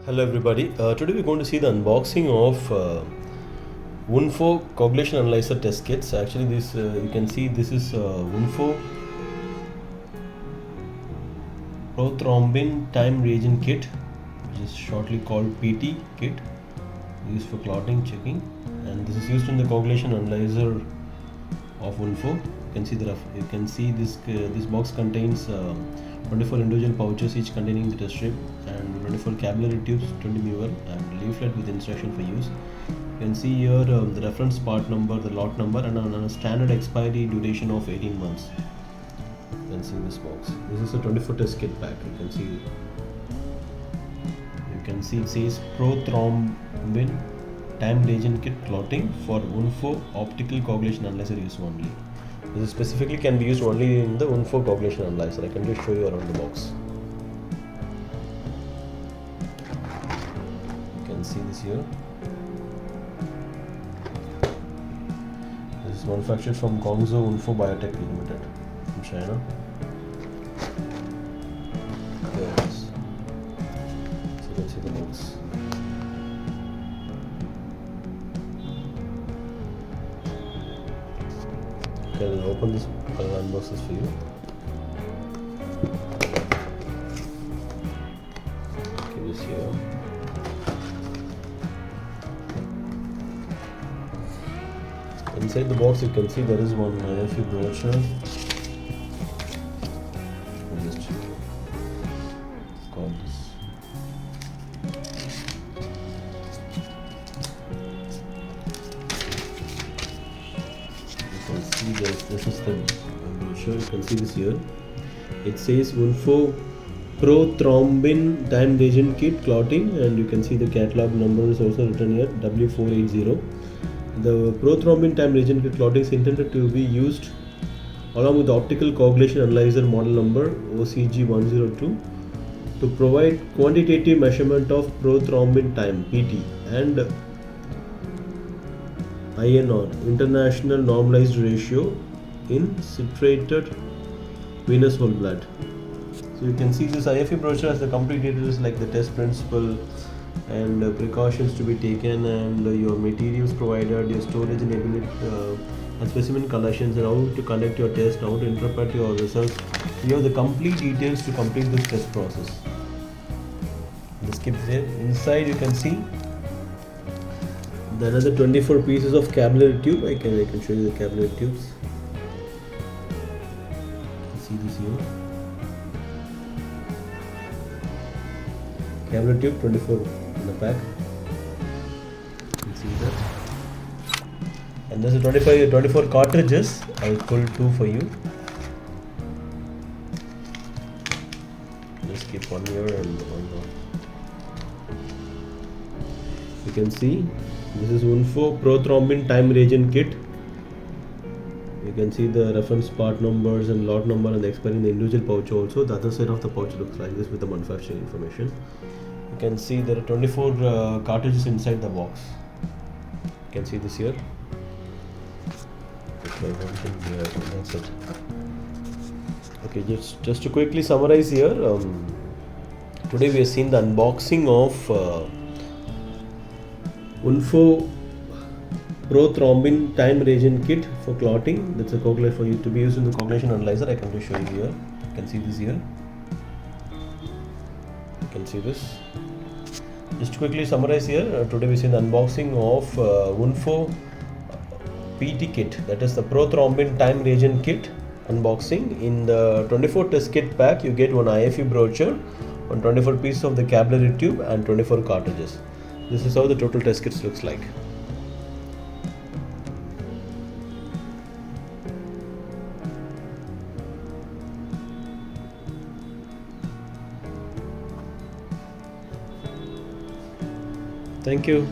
Hello everybody. Today we're going to see the unboxing of Wondfo Coagulation Analyzer test kits. Actually, this you can see this is Wondfo Prothrombin time reagent kit, which is shortly called PT kit, used for clotting checking, and this is used in the coagulation analyzer of Wondfo. You can see this box contains 24 individual pouches, each containing the test strip, and 24 capillary tubes, 20 ml, and leaflet with instruction for use. You can see here the reference part number, the lot number, and a standard expiry duration of 18 months. You can see this box. This is a 24 test kit pack. You can see it says Prothrombin time reagent kit clotting for Wondfo optical coagulation analyzer use only. This specifically can be used only in the Wondfo coagulation analyzer. I can just show you around the box. You can see this here. This is manufactured from Guangzhou Wondfo Biotech Limited from China. There it is. So you can see the box. Okay, I'll open this, I'll unbox this for you. Okay, this here. Inside the box you can see there is one IFE brochure. I'll just call this. You can see this is the brochure. You can see this here. It says Wondfo Prothrombin time reagent kit clotting, and you can see the catalog number is also written here, W480. The Prothrombin time reagent kit clotting is intended to be used along with the optical coagulation analyzer model number OCG102 to provide quantitative measurement of prothrombin time PT and INR, international normalized ratio, in citrated venous whole blood. So you can see this IFE brochure has the complete details like the test principle and precautions to be taken, and your materials provided, your storage enablement, and specimen collections, and how to conduct your test, how to interpret your results. You have the complete details to complete this test process. This keeps there. Inside you can see the another 24 pieces of capillary tube. I can show you the capillary tubes. See this here. Capillary tube 24 in the pack. You can see that. And there's a 24 cartridges. I'll pull 2 for you. Just keep one here and one more. You can see this is Wondfo Prothrombin time reagent kit. You can see the reference part numbers and lot number and the expiry in the individual pouch also. The other side of the pouch looks like this with the manufacturing information. You can see there are 24 cartridges inside the box. You can see this here. Okay, that's it. Okay, just to quickly summarize here, today we have seen the unboxing of Wondfo Prothrombin time reagent kit for clotting. That's a coagulator for you to be used in the coagulation analyzer. I can just show you here. You can see this here. You can see this. Just to quickly summarize here, today we see the unboxing of Wondfo PT kit, that is the Prothrombin time reagent kit unboxing. In the 24 test kit pack you get one IFE brochure, 24 pieces of the capillary tube, and 24 cartridges. This is how the total test kits looks like. Thank you.